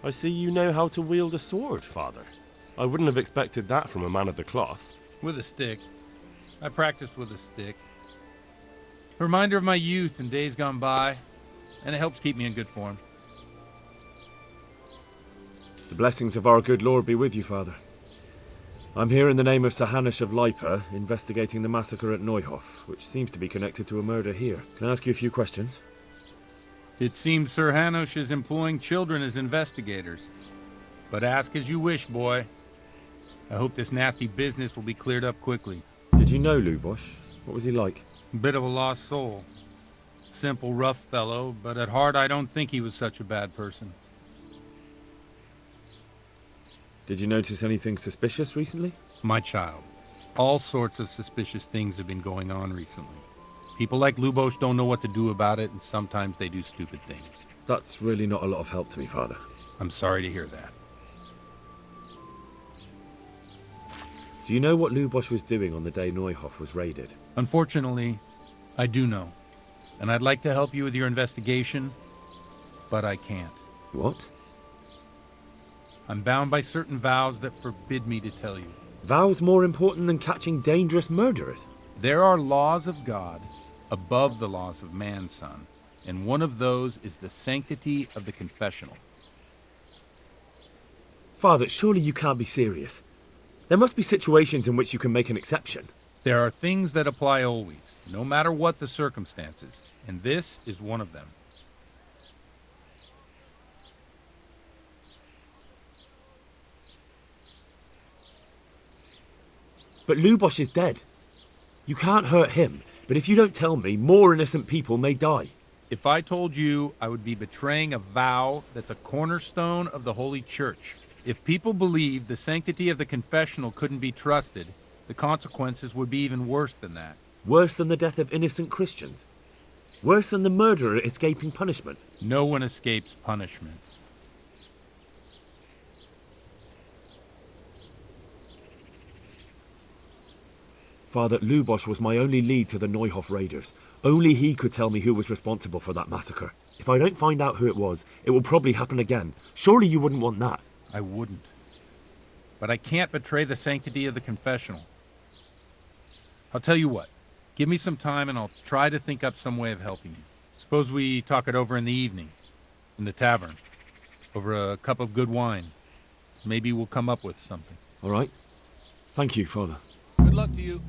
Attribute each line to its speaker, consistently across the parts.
Speaker 1: I see you know how to wield a sword, Father. I wouldn't have expected that from a man of the cloth.
Speaker 2: With a stick. I practice with a stick. A reminder of my youth and days gone by, and it helps keep me in good form.
Speaker 3: The blessings of our good Lord be with you, Father. I'm here in the name of Sir Hanush of Lipa, investigating the massacre at Neuhof, which seems to be connected to a murder here. Can I ask you a few questions?
Speaker 2: It seems Sir Hanush is employing children as investigators. But ask as you wish, boy. I hope this nasty business will be cleared up quickly.
Speaker 3: Did you know Lubosh? What was he like?
Speaker 2: Bit of a lost soul. Simple, rough fellow, but at heart I don't think he was such a bad person.
Speaker 3: Did you notice anything suspicious recently?
Speaker 2: My child, all sorts of suspicious things have been going on recently. People like Lubosh don't know what to do about it, and sometimes they do stupid things.
Speaker 3: That's really not a lot of help to me, Father.
Speaker 2: I'm sorry to hear that.
Speaker 3: Do you know what Lubosh was doing on the day Neuhof was raided?
Speaker 2: Unfortunately, I do know. And I'd like to help you with your investigation, but I can't.
Speaker 3: What?
Speaker 2: I'm bound by certain vows that forbid me to tell you.
Speaker 3: Vows more important than catching dangerous murderers?
Speaker 2: There are laws of God above the laws of man, son, and one of those is the sanctity of the confessional.
Speaker 3: Father, surely you can't be serious. There must be situations in which you can make an exception.
Speaker 2: There are things that apply always, no matter what the circumstances, and this is one of them.
Speaker 3: But Lubosh is dead. You can't hurt him, but if you don't tell me, more innocent people may die.
Speaker 2: If I told you, I would be betraying a vow that's a cornerstone of the Holy Church. If people believed the sanctity of the confessional couldn't be trusted, the consequences would be even worse than that.
Speaker 3: Worse than the death of innocent Christians? Worse than the murderer escaping punishment?
Speaker 2: No one escapes punishment.
Speaker 3: Father, Lubosh was my only lead to the Neuhof raiders. Only he could tell me who was responsible for that massacre. If I don't find out who it was, it will probably happen again. Surely you wouldn't want that.
Speaker 2: I wouldn't. But I can't betray the sanctity of the confessional. I'll tell you what. Give me some time and I'll try to think up some way of helping you. Suppose we talk it over in the evening, in the tavern, over a cup of good wine. Maybe we'll come up with something.
Speaker 3: All right. Thank you, Father.
Speaker 2: Good luck to you.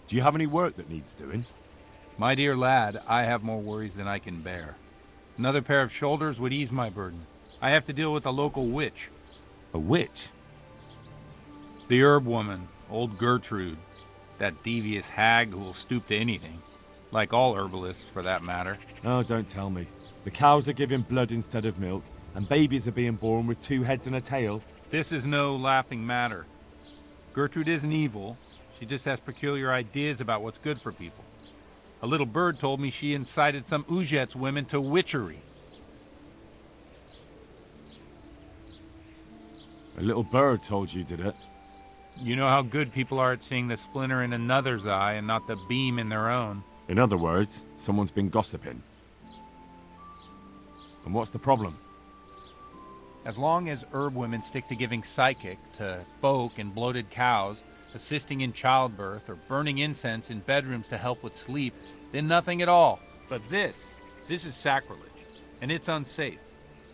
Speaker 1: Do you have any work that needs doing?
Speaker 2: My dear lad, I have more worries than I can bear. Another pair of shoulders would ease my burden. I have to deal with a local witch.
Speaker 1: A witch?
Speaker 2: The herb woman, old Gertrude. That devious hag who will stoop to anything. Like all herbalists, for that matter.
Speaker 1: Oh, don't tell me. The cows are giving blood instead of milk, and babies are being born with 2 heads and a tail.
Speaker 2: This is no laughing matter. Gertrude isn't evil. She just has peculiar ideas about what's good for people. A little bird told me she incited some Ujet's women to witchery.
Speaker 1: A little bird told you, did it?
Speaker 2: You know how good people are at seeing the splinter in another's eye and not the beam in their own.
Speaker 1: In other words, someone's been gossiping. And what's the problem?
Speaker 2: As long as herb women stick to giving psychic to folk and bloated cows, assisting in childbirth, or burning incense in bedrooms to help with sleep, then nothing at all. But this is sacrilege, and it's unsafe.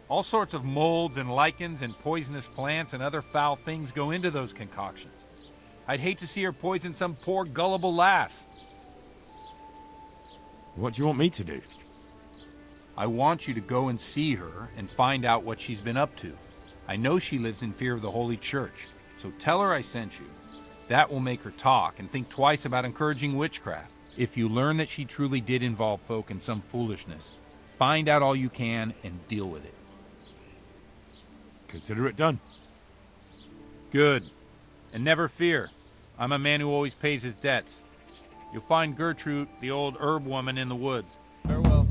Speaker 2: All sorts of molds and lichens and poisonous plants and other foul things go into those concoctions. I'd hate to see her poison some poor gullible lass.
Speaker 1: What do you want me to do?
Speaker 2: I want you to go and see her and find out what she's been up to. I know she lives in fear of the Holy Church, so tell her I sent you. That will make her talk and think twice about encouraging witchcraft. If you learn that she truly did involve folk in some foolishness, find out all you can and deal with it.
Speaker 1: Consider it done.
Speaker 2: Good. And never fear. I'm a man who always pays his debts. You'll find Gertrude, the old herb woman, in the woods. Farewell.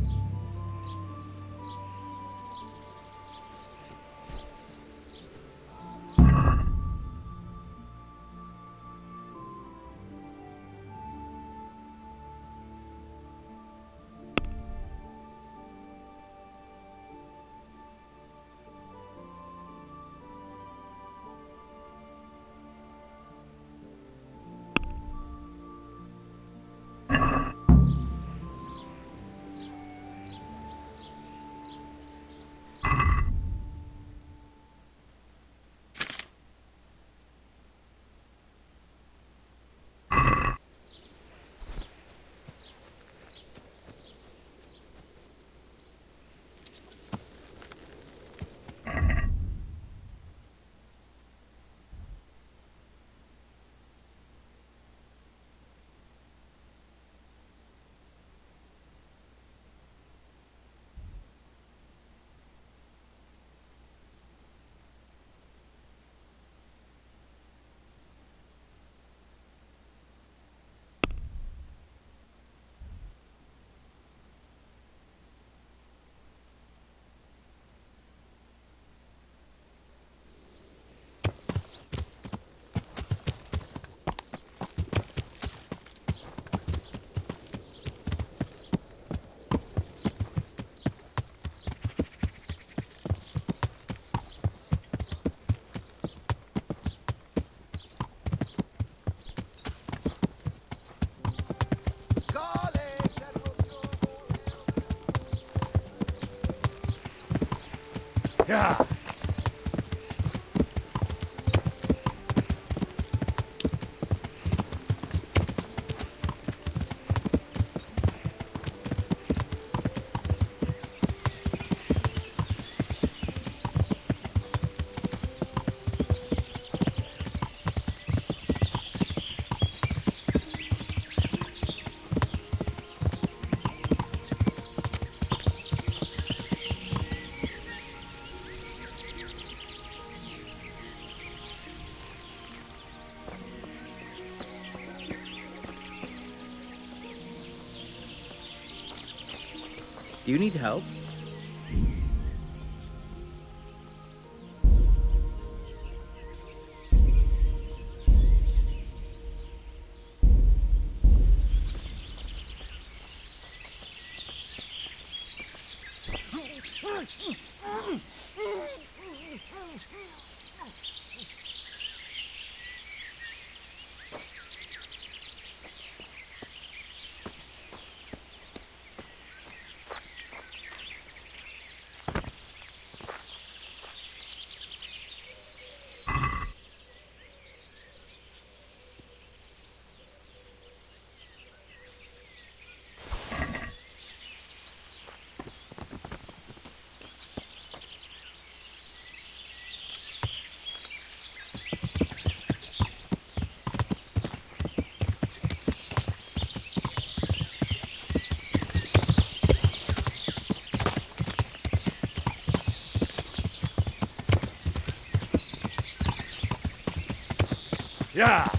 Speaker 1: Yeah.
Speaker 4: Do you need help? Yeah.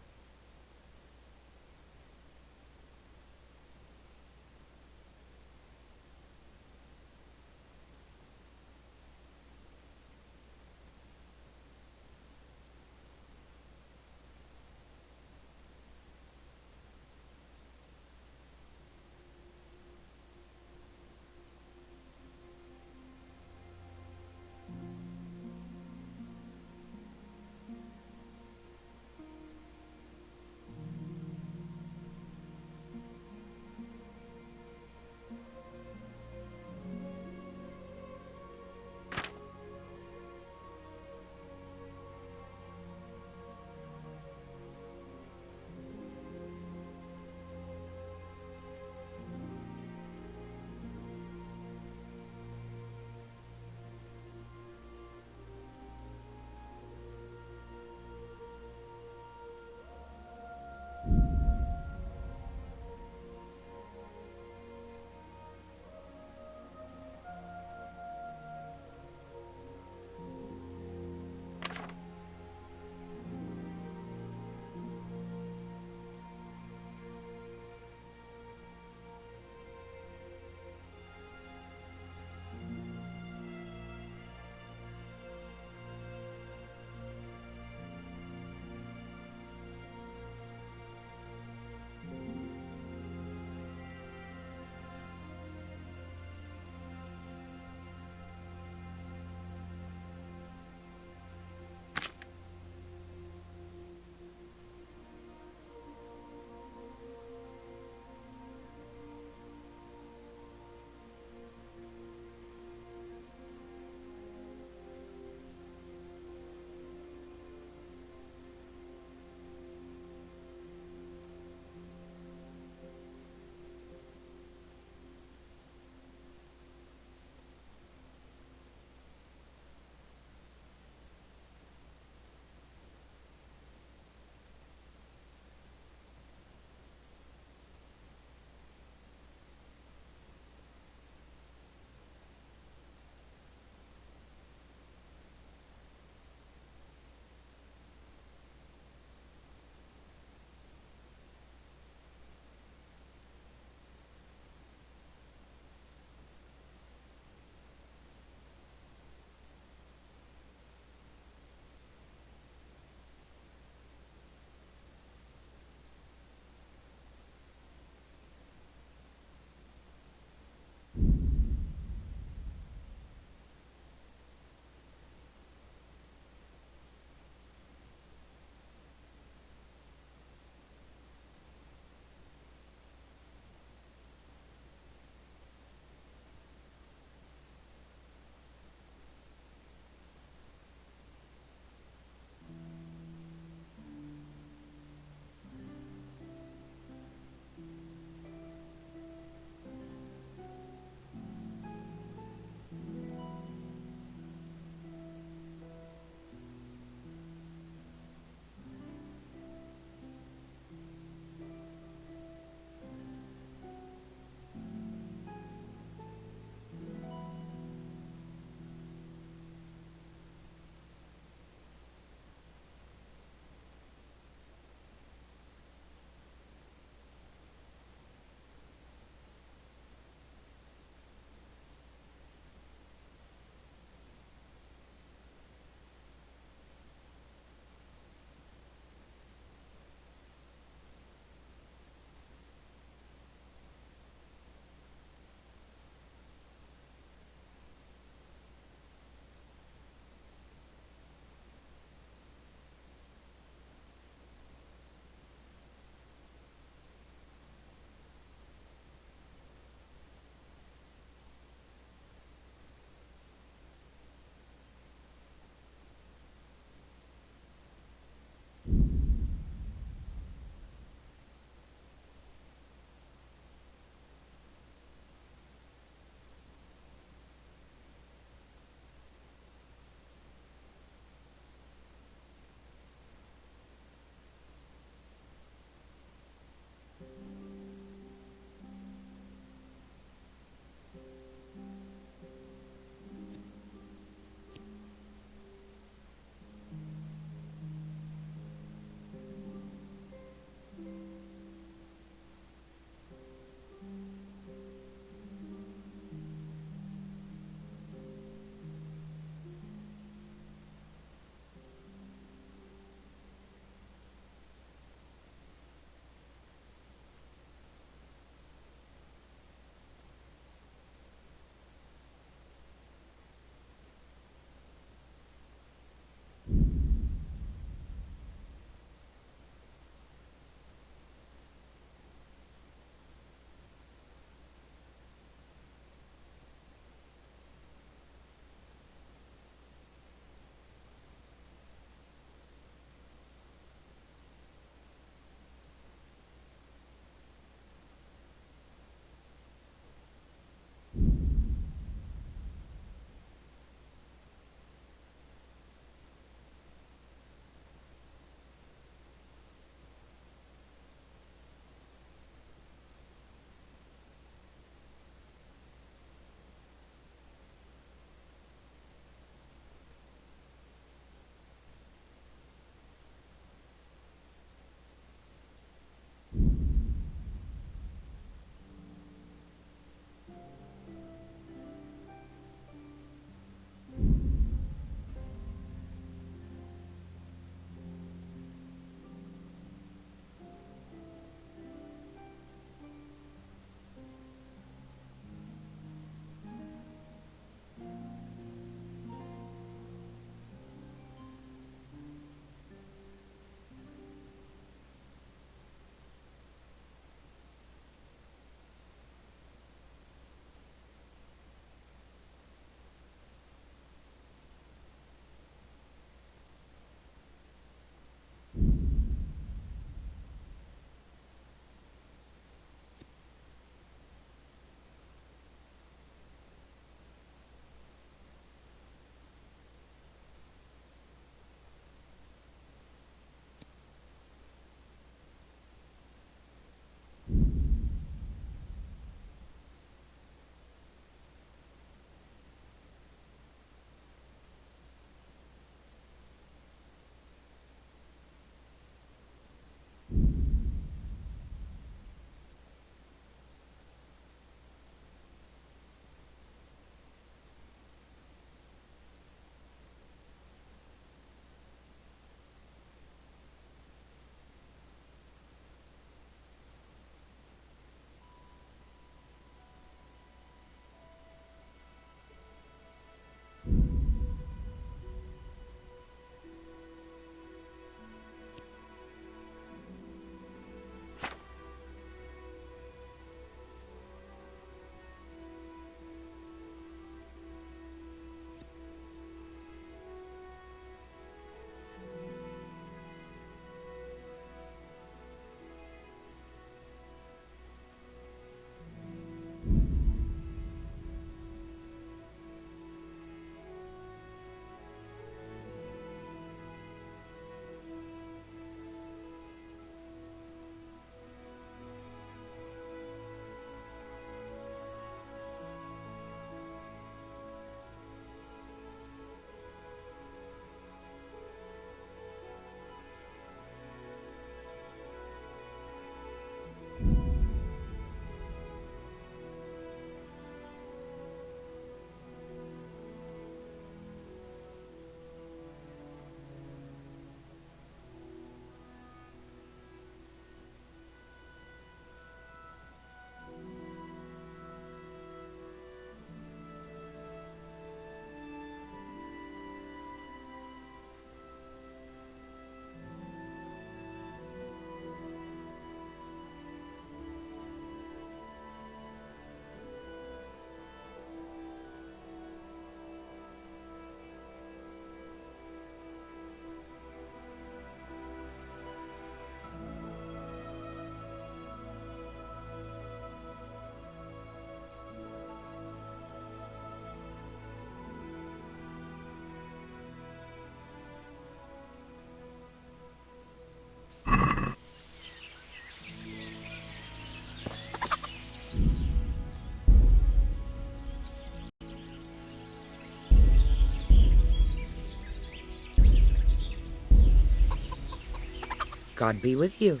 Speaker 5: God be with you.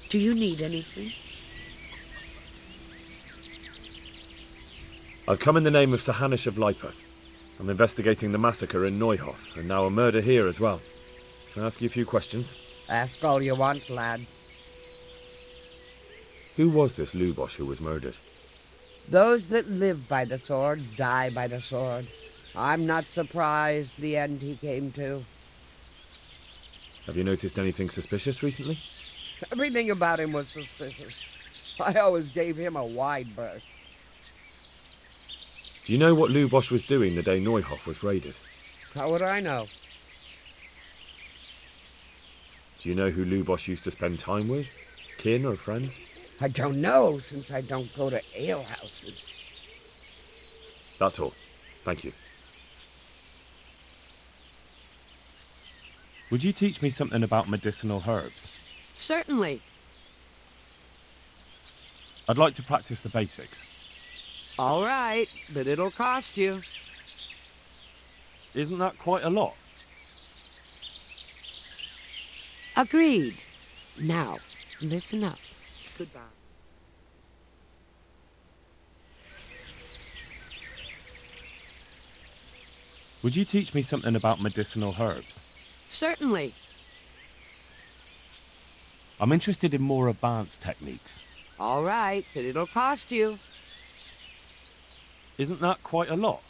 Speaker 5: Do you need anything?
Speaker 3: I've come in the name of Sahanish of Lipa. I'm investigating the massacre in Neuhof, and now a murder here as well. Can I ask you a few questions?
Speaker 5: Ask all you want, lad.
Speaker 3: Who was this Lubosh who was murdered?
Speaker 5: Those that live by the sword die by the sword. I'm not surprised the end he came to.
Speaker 3: Have you noticed anything suspicious recently?
Speaker 5: Everything about him was suspicious. I always gave him a wide berth.
Speaker 3: Do you know what Lubosh was doing the day Neuhof was raided?
Speaker 5: How would I know?
Speaker 3: Do you know who Lubosh used to spend time with? Kin or friends?
Speaker 5: I don't know, since I don't go to alehouses.
Speaker 3: That's all. Thank you.
Speaker 1: Would you teach me something about medicinal herbs?
Speaker 5: Certainly.
Speaker 1: I'd like to practice the basics.
Speaker 5: All right, but it'll cost you.
Speaker 1: Isn't that quite a lot?
Speaker 5: Agreed. Now, listen up. Goodbye.
Speaker 1: Would you teach me something about medicinal herbs?
Speaker 5: Certainly.
Speaker 1: I'm interested in more advanced techniques.
Speaker 5: All right, but it'll cost you.
Speaker 1: Isn't that quite a lot?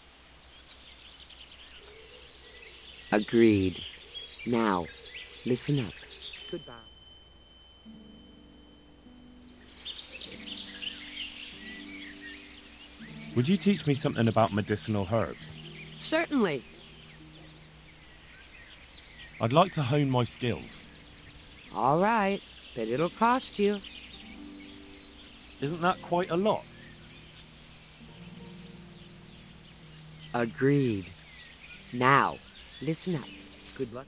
Speaker 5: Agreed. Now, listen up. Goodbye.
Speaker 1: Would you teach me something about medicinal herbs?
Speaker 5: Certainly.
Speaker 1: I'd like to hone my skills.
Speaker 5: All right, but it'll cost you.
Speaker 1: Isn't that quite a lot?
Speaker 5: Agreed. Now, listen up. Good luck.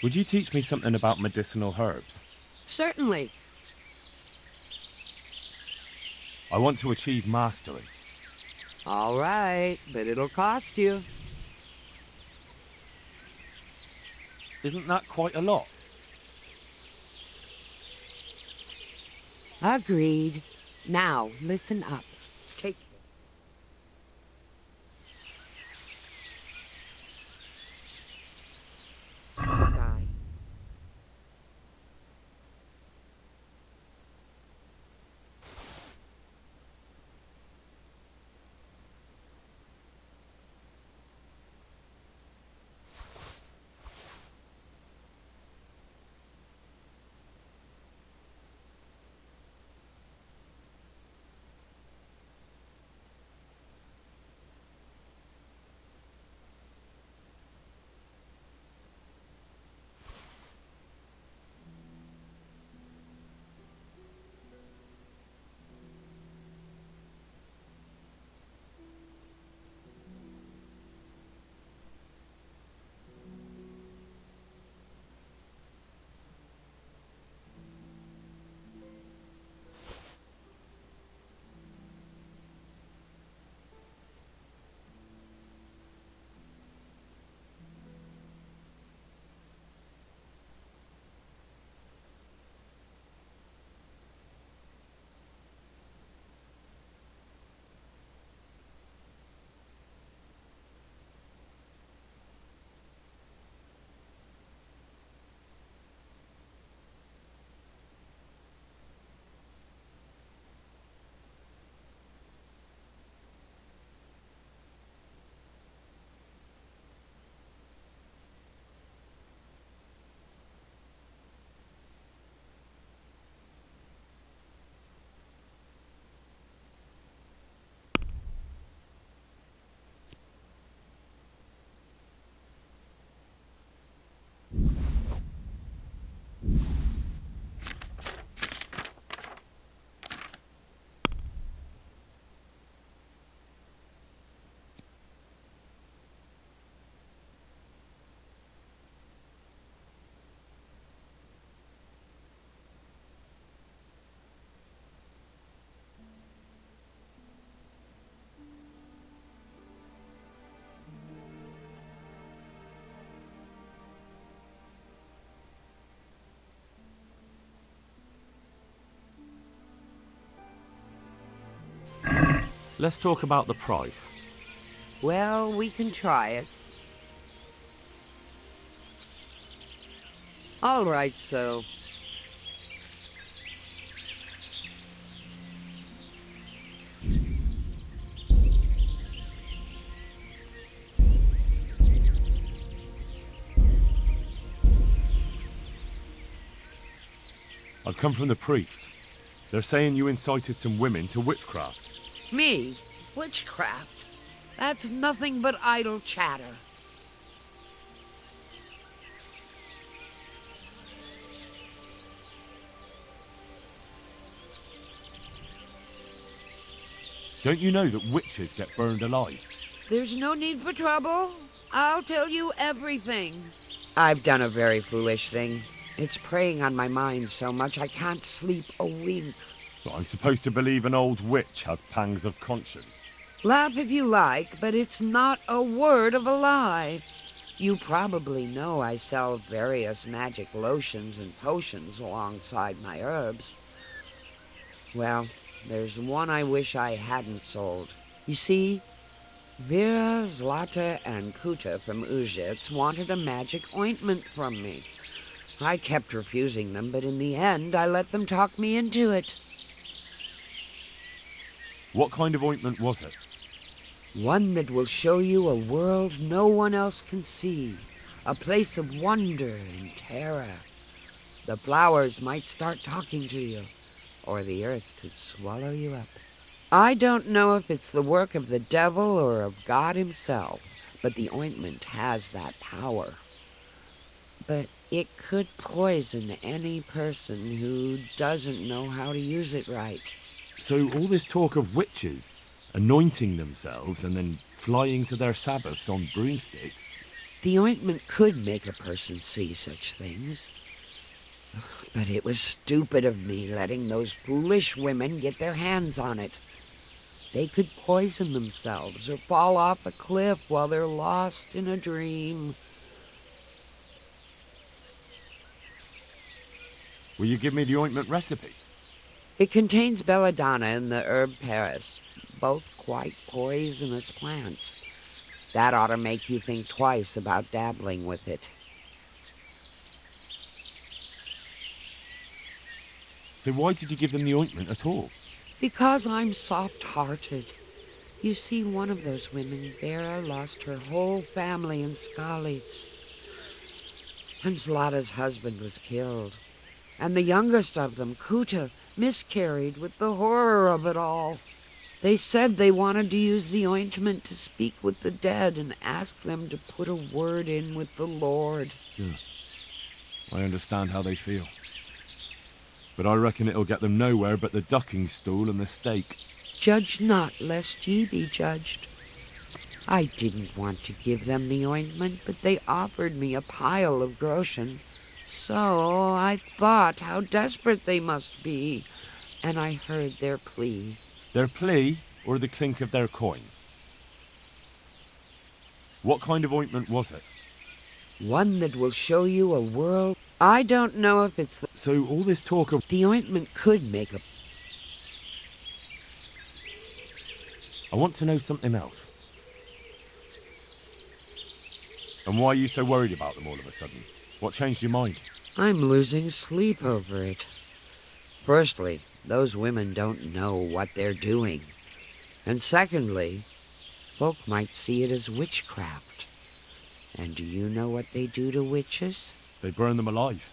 Speaker 1: Would you teach me something about medicinal herbs?
Speaker 5: Certainly.
Speaker 1: I want to achieve mastery.
Speaker 5: All right, but it'll cost you.
Speaker 1: Isn't that quite a lot?
Speaker 5: Agreed. Now, listen up. Take care. Die.
Speaker 3: Let's talk about the price.
Speaker 5: Well, we can try it. All right, so.
Speaker 1: I've come from the priest. They're saying you incited some women to witchcraft.
Speaker 5: Me? Witchcraft? That's nothing but idle chatter.
Speaker 1: Don't you know that witches get burned alive?
Speaker 5: There's no need for trouble. I'll tell you everything. I've done a very foolish thing. It's preying on my mind so much I can't sleep a wink.
Speaker 1: Well, I'm supposed to believe an old witch has pangs of conscience.
Speaker 5: Laugh if you like, but it's not a word of a lie. You probably know I sell various magic lotions and potions alongside my herbs. Well, there's one I wish I hadn't sold. You see, Vera, Zlata, and Kuta from Uzhitz wanted a magic ointment from me. I kept refusing them, but in the end, I let them talk me into it.
Speaker 1: What kind of ointment was it?
Speaker 5: One that will show you a world no one else can see. A place of wonder and terror. The flowers might start talking to you, or the earth could swallow you up. I don't know if it's the work of the devil or of God himself, but the ointment has that power. But it could poison any person who doesn't know how to use it right.
Speaker 1: So all this talk of witches anointing themselves and then flying to their sabbaths on broomsticks.
Speaker 5: The ointment could make a person see such things. But it was stupid of me letting those foolish women get their hands on it. They could poison themselves or fall off a cliff while they're lost in a dream.
Speaker 1: Will you give me the ointment recipe?
Speaker 5: It contains belladonna and the herb Paris, both quite poisonous plants. That ought to make you think twice about dabbling with it.
Speaker 1: So why did you give them the ointment at all?
Speaker 5: Because I'm soft-hearted. You see, one of those women, Vera, lost her whole family in Skalitz. And Zlata's husband was killed. And the youngest of them, Kuta, miscarried with the horror of it all. They said they wanted to use the ointment to speak with the dead and ask them to put a word in with the Lord.
Speaker 1: Yeah. I understand how they feel. But I reckon it'll get them nowhere but the ducking stool and the stake.
Speaker 5: Judge not, lest ye be judged. I didn't want to give them the ointment, but they offered me a pile of groschen. So I thought how desperate they must be, and I heard their plea.
Speaker 1: Their plea or the clink of their coin? What kind of ointment was it?
Speaker 5: One that will show you a world. I don't know if it's...
Speaker 1: So all this talk of...
Speaker 5: The ointment could make a...
Speaker 1: I want to know something else. And why are you so worried about them all of a sudden? What changed your mind?
Speaker 5: I'm losing sleep over it. Firstly, those women don't know what they're doing. And secondly, folk might see it as witchcraft. And do you know what they do to witches?
Speaker 1: They burn them alive.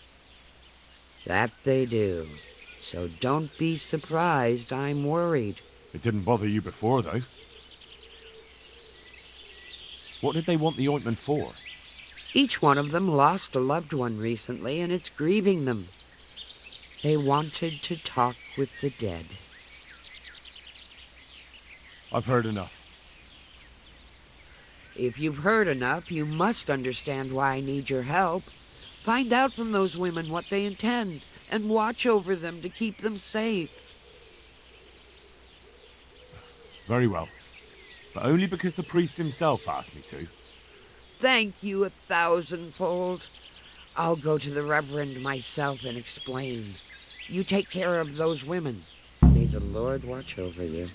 Speaker 5: That they do. So don't be surprised I'm worried.
Speaker 1: It didn't bother you before, though. What did they want the ointment for?
Speaker 5: Each one of them lost a loved one recently, and it's grieving them. They wanted to talk with the dead.
Speaker 1: I've heard enough.
Speaker 5: If you've heard enough, you must understand why I need your help. Find out from those women what they intend, and watch over them to keep them safe.
Speaker 1: Very well. But only because the priest himself asked me to.
Speaker 5: Thank you 1,000-fold. I'll go to the Reverend myself and explain. You take care of those women. May the Lord watch over you.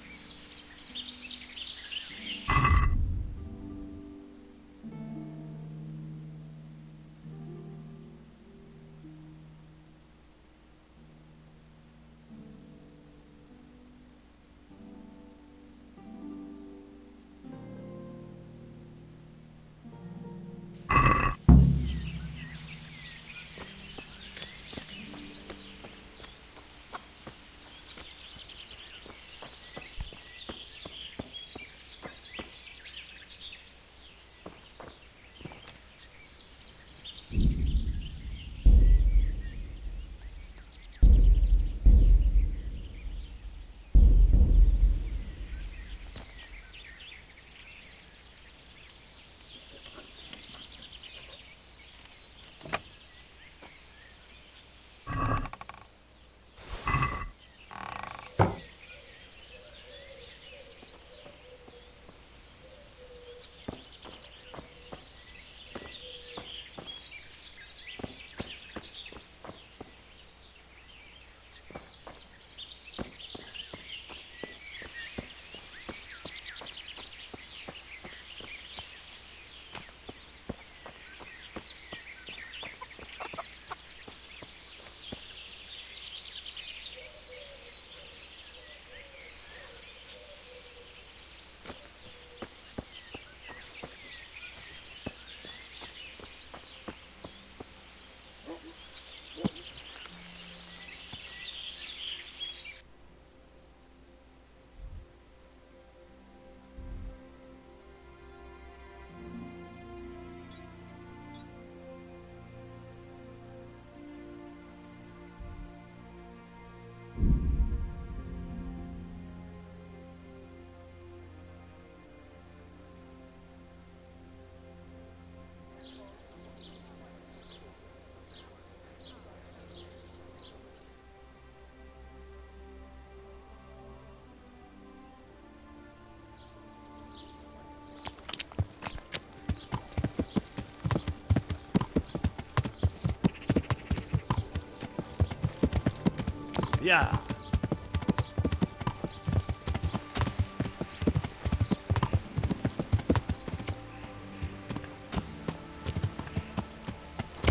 Speaker 4: Yeah.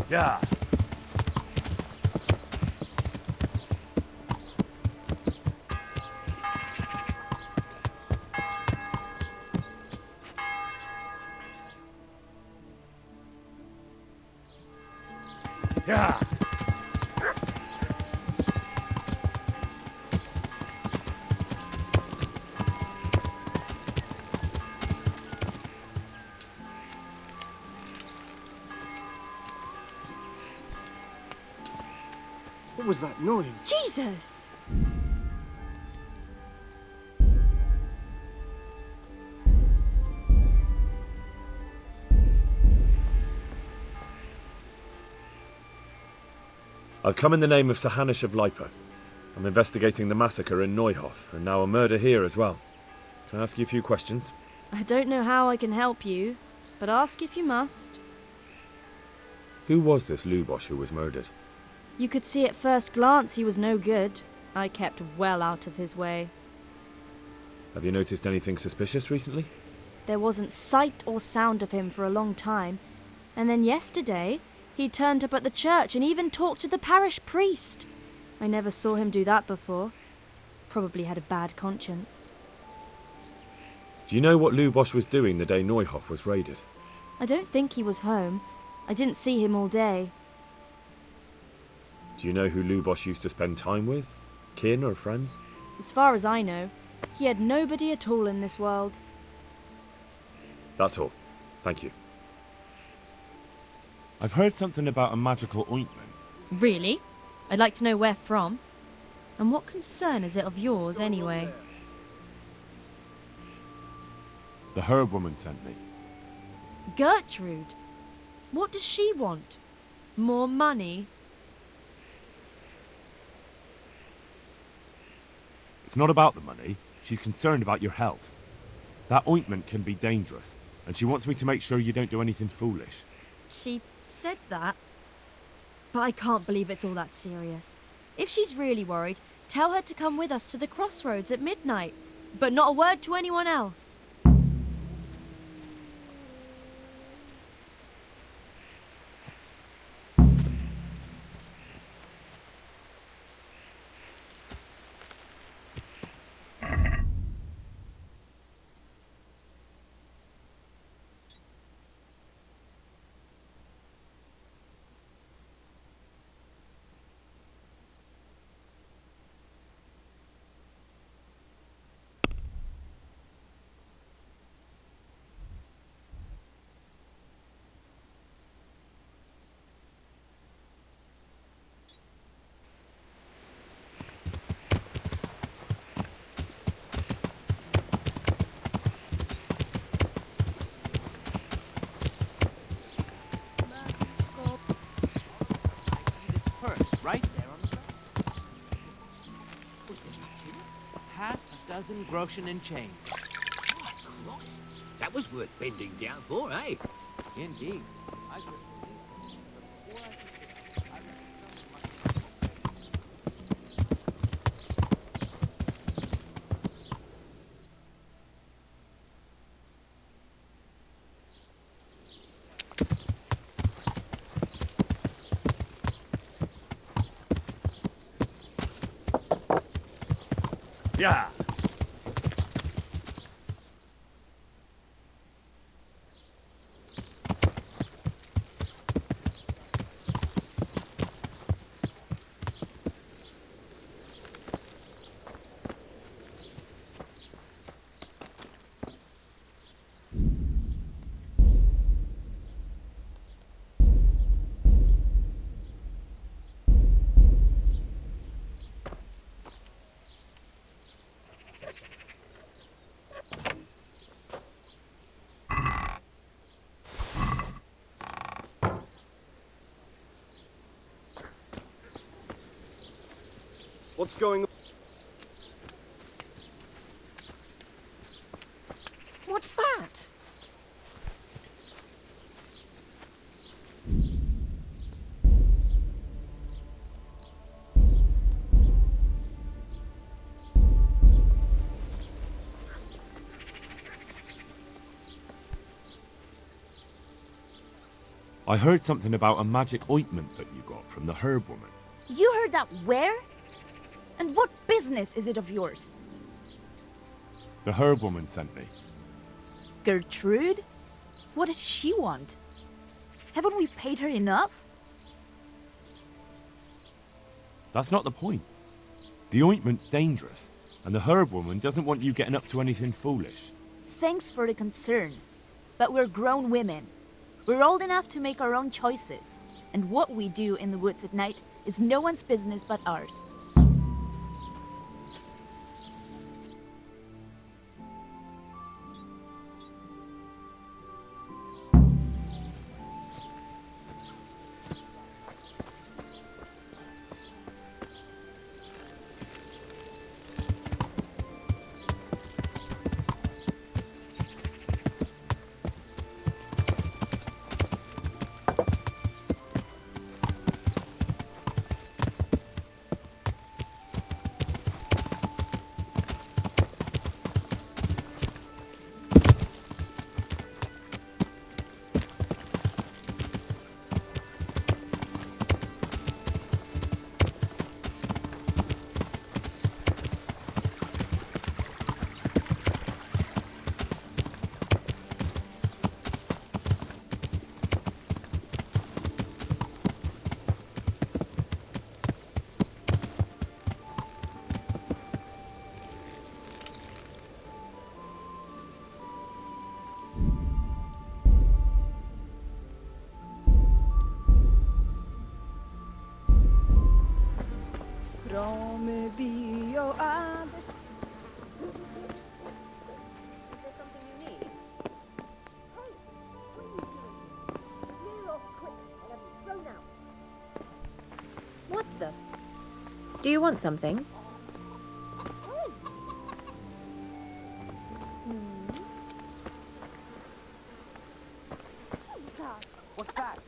Speaker 4: Yeah. Yeah.
Speaker 6: What was that noise?
Speaker 7: Jesus!
Speaker 3: I've come in the name of Sahanish of Lipa. I'm investigating the massacre in Neuhof, and now a murder here as well. Can I ask you a few questions?
Speaker 7: I don't know how I can help you, but ask if you must.
Speaker 3: Who was this Lubosh who was murdered?
Speaker 7: You could see at first glance he was no good. I kept well out of his way.
Speaker 3: Have you noticed anything suspicious recently?
Speaker 7: There wasn't sight or sound of him for a long time, and then yesterday he turned up at the church and even talked to the parish priest. I never saw him do that before. Probably had a bad conscience.
Speaker 3: Do you know what Lubosh was doing the day Neuhof was raided?
Speaker 7: I don't think he was home. I didn't see him all day.
Speaker 3: Do you know who Lubosh used to spend time with? Kin or friends?
Speaker 7: As far as I know, he had nobody at all in this world.
Speaker 3: That's all. Thank you.
Speaker 1: I've heard something about a magical ointment.
Speaker 7: Really? I'd like to know where from. And what concern is it of yours, anyway?
Speaker 1: The herb woman sent me.
Speaker 7: Gertrude? What does she want? More money?
Speaker 1: It's not about the money. She's concerned about your health. That ointment can be dangerous, and she wants me to make sure you don't do anything foolish.
Speaker 7: She said that? But I can't believe it's all that serious. If she's really worried, tell her to come with us to the crossroads at midnight. But not a word to anyone else.
Speaker 4: Right there on the ground. What's the matter? Half a dozen groschen and change.
Speaker 8: Oh, Christ. That was worth bending down for, eh?
Speaker 4: Indeed.
Speaker 6: Yeah. What's going on?
Speaker 7: What's that?
Speaker 1: I heard something about a magic ointment that you got from the herb woman.
Speaker 9: You heard that where? And what business is it of yours?
Speaker 1: The herb woman sent me.
Speaker 9: Gertrude? What does she want? Haven't we paid her enough?
Speaker 1: That's not the point. The ointment's dangerous, and the herb woman doesn't want you getting up to anything foolish.
Speaker 9: Thanks for the concern, but we're grown women. We're old enough to make our own choices, and what we do in the woods at night is no one's business but ours.
Speaker 10: What the? Do you want something?
Speaker 4: What's that?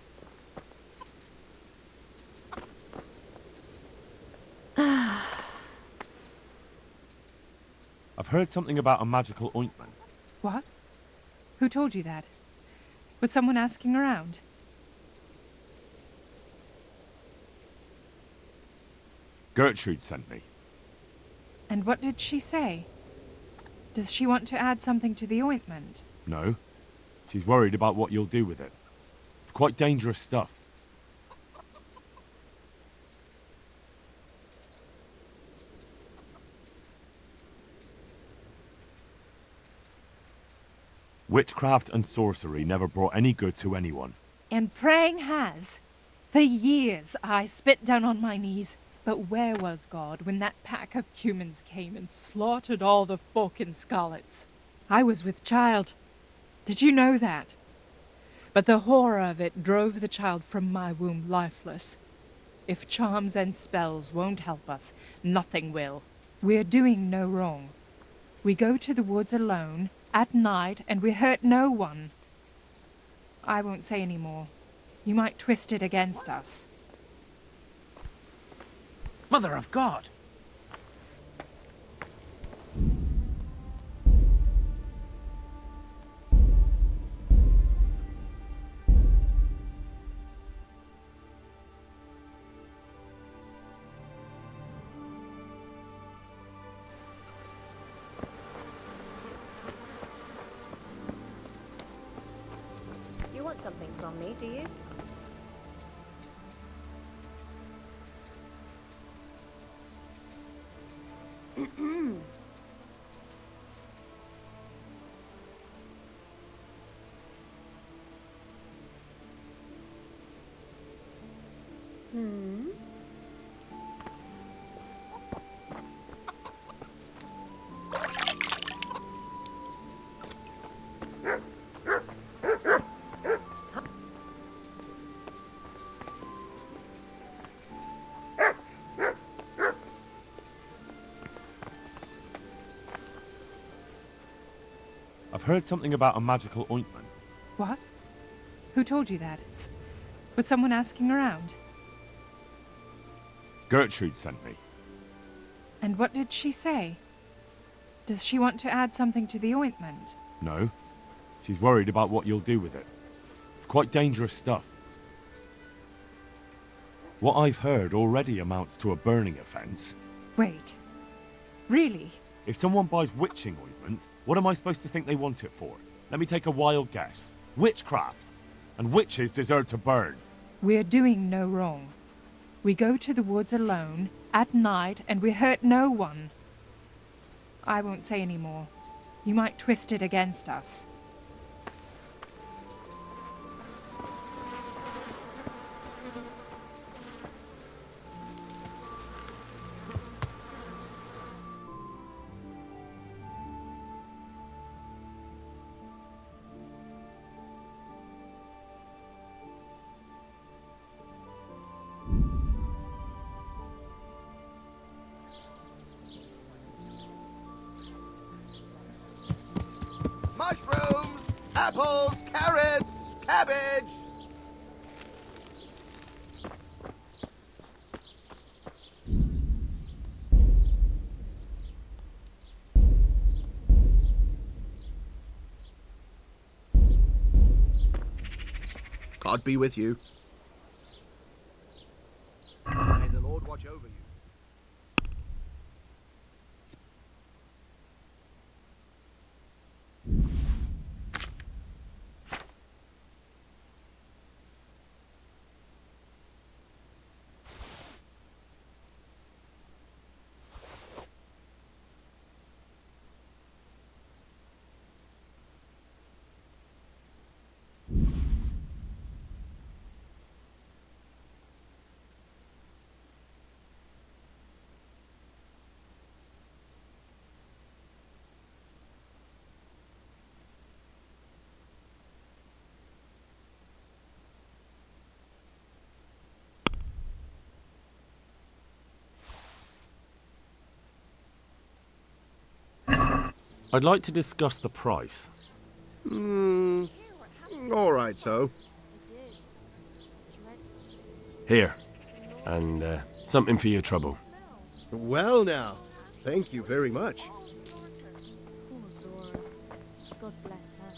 Speaker 1: I've heard something about a magical ointment.
Speaker 11: What? Who told you that? Was someone asking around?
Speaker 1: Gertrude sent me.
Speaker 11: And what did she say? Does she want to add something to the ointment?
Speaker 1: No. She's worried about what you'll do with it. It's quite dangerous stuff. Witchcraft and sorcery never brought any good to anyone.
Speaker 11: And praying has. The years I spit down on my knees. But where was God when that pack of humans came and slaughtered all the folk in Scarlets? I was with child. Did you know that? But the horror of it drove the child from my womb lifeless. If charms and spells won't help us, nothing will. We're doing no wrong. We go to the woods alone, at night, and we hurt no one. I won't say any more. You might twist it against us.
Speaker 4: Mother of God!
Speaker 10: You want something from me, do you?
Speaker 1: I've heard something about a magical ointment.
Speaker 11: What? Who told you that? Was someone asking around?
Speaker 1: Gertrude sent me.
Speaker 11: And what did she say? Does she want to add something to the ointment?
Speaker 1: No. She's worried about what you'll do with it. It's quite dangerous stuff. What I've heard already amounts to a burning offence.
Speaker 11: Wait. Really?
Speaker 1: If someone buys witching ointment, what am I supposed to think they want it for? Let me take a wild guess. Witchcraft. And witches deserve to burn.
Speaker 11: We're doing no wrong. We go to the woods alone, at night, and we hurt no one. I won't say any more. You might twist it against us.
Speaker 8: Mushrooms, apples, carrots, cabbage. God be with you. May the Lord watch over you.
Speaker 3: I'd like to discuss the price.
Speaker 8: All right, so.
Speaker 3: Here. And something for your trouble.
Speaker 8: Well now, thank you very much.
Speaker 7: Poor Zora. God bless her.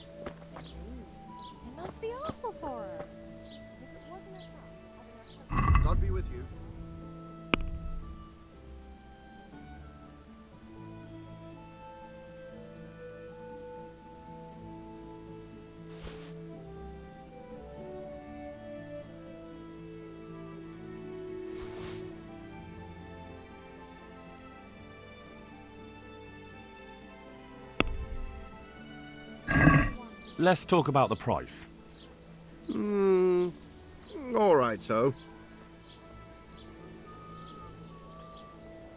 Speaker 10: It must be awful for her. As if it wasn't enough.
Speaker 8: God be with you.
Speaker 3: Let's talk about the price.
Speaker 8: All right, so.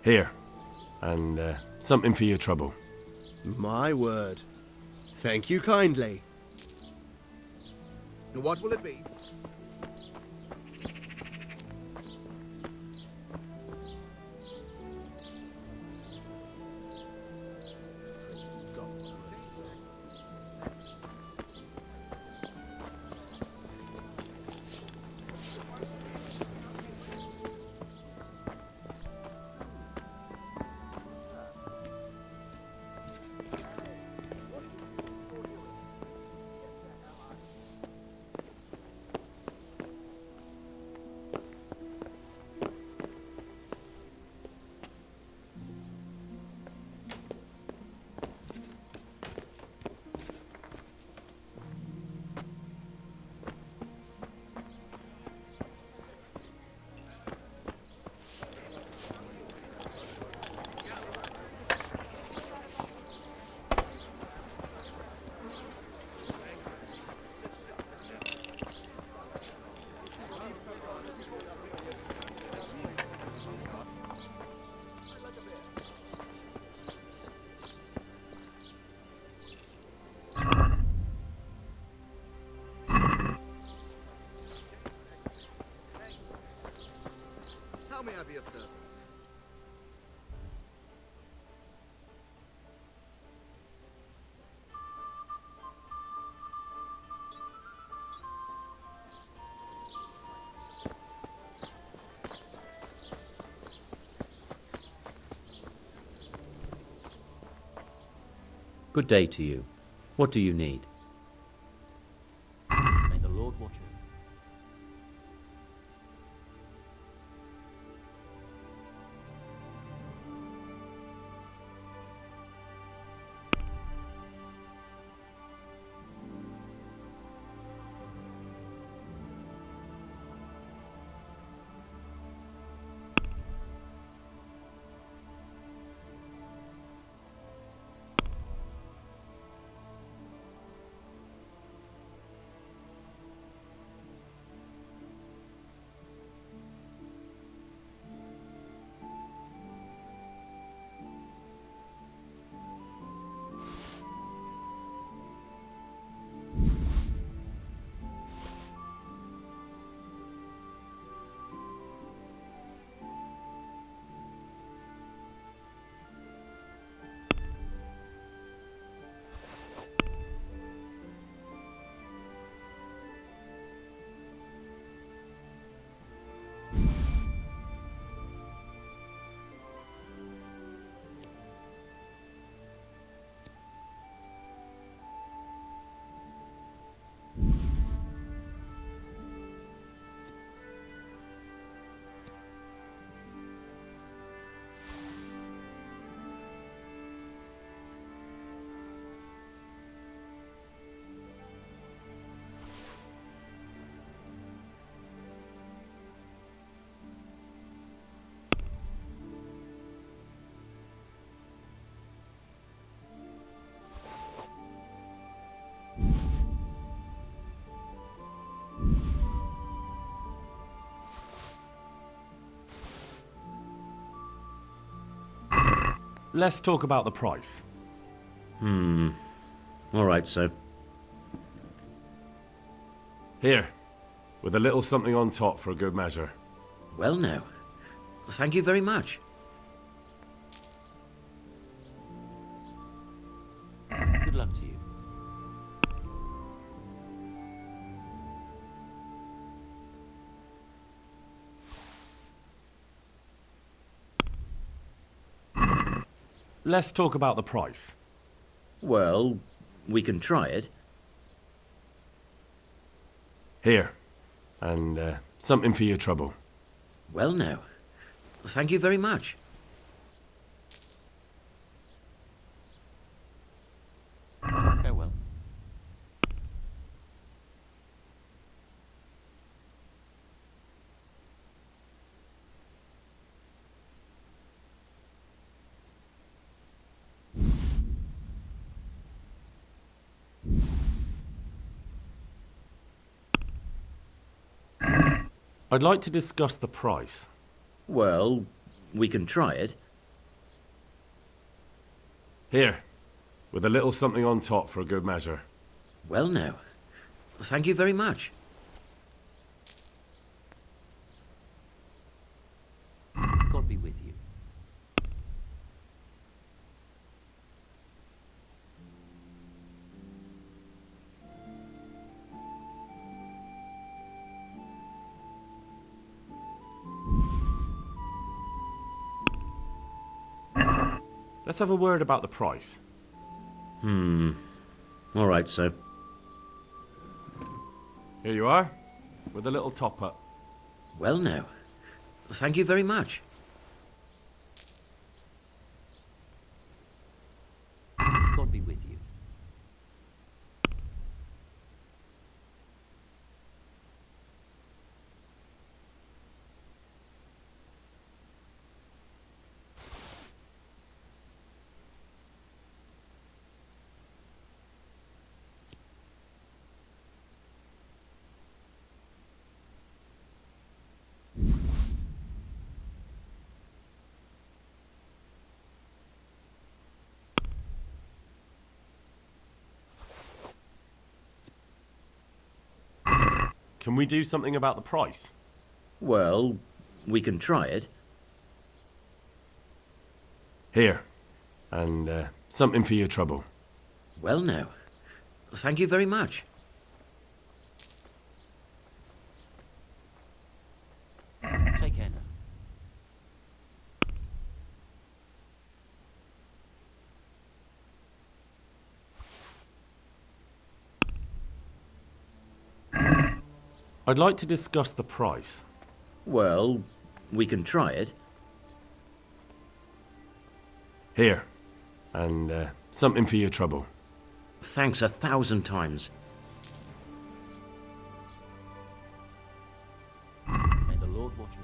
Speaker 3: Here. And something for your trouble.
Speaker 8: My word. Thank you kindly. What will it be? How may I be of service?
Speaker 12: Good day to you. What do you need? May the Lord watch
Speaker 1: Let's talk about the price.
Speaker 12: All right, so.
Speaker 1: Here, with a little something on top for a good measure.
Speaker 12: Well, now. Thank you very much. Good luck to you.
Speaker 1: Let's talk about the price.
Speaker 12: Well, we can try it.
Speaker 1: Here, and something for your trouble.
Speaker 12: Well, now. Thank you very much. Farewell.
Speaker 1: I'd like to discuss the price.
Speaker 12: Well, we can try it.
Speaker 1: Here, with a little something on top for a good measure.
Speaker 12: Well, now. Thank you very much. God be with you.
Speaker 1: Let's have a word about the price.
Speaker 12: All right, so.
Speaker 1: Here you are, with a little top up.
Speaker 12: Well, now. Thank you very much. God be with you.
Speaker 1: Can we do something about the price?
Speaker 12: Well, we can try it.
Speaker 1: Here, and something for your trouble.
Speaker 12: Well, now. Thank you very much. Take care now.
Speaker 1: I'd like to discuss the price.
Speaker 12: Well, we can try it.
Speaker 1: Here, and something for your trouble.
Speaker 12: Thanks 1,000 times. May the Lord watch you.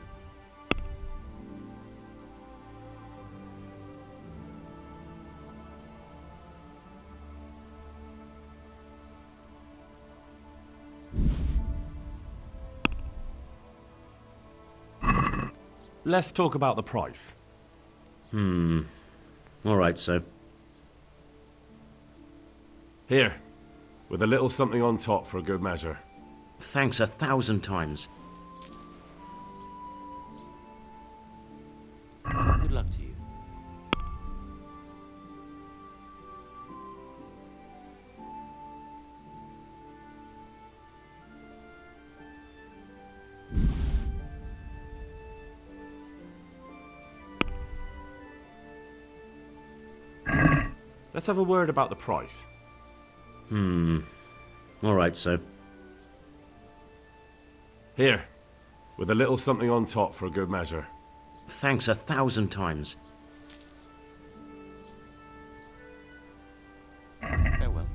Speaker 1: Let's talk about the price.
Speaker 12: All right, so.
Speaker 1: Here, with a little something on top for a good measure.
Speaker 12: Thanks 1,000 times. Good luck to you.
Speaker 1: Let's have a word about the price.
Speaker 12: All right, so.
Speaker 1: Here, with a little something on top for a good measure.
Speaker 12: Thanks 1,000 times. Farewell.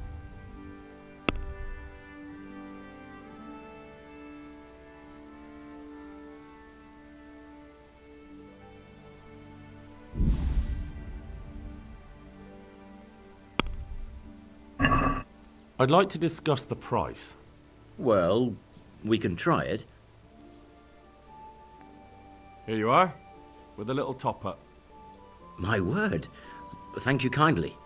Speaker 1: I'd like to discuss the price.
Speaker 12: Well, we can try it.
Speaker 1: Here you are, with a little top up.
Speaker 12: My word, Thank you kindly.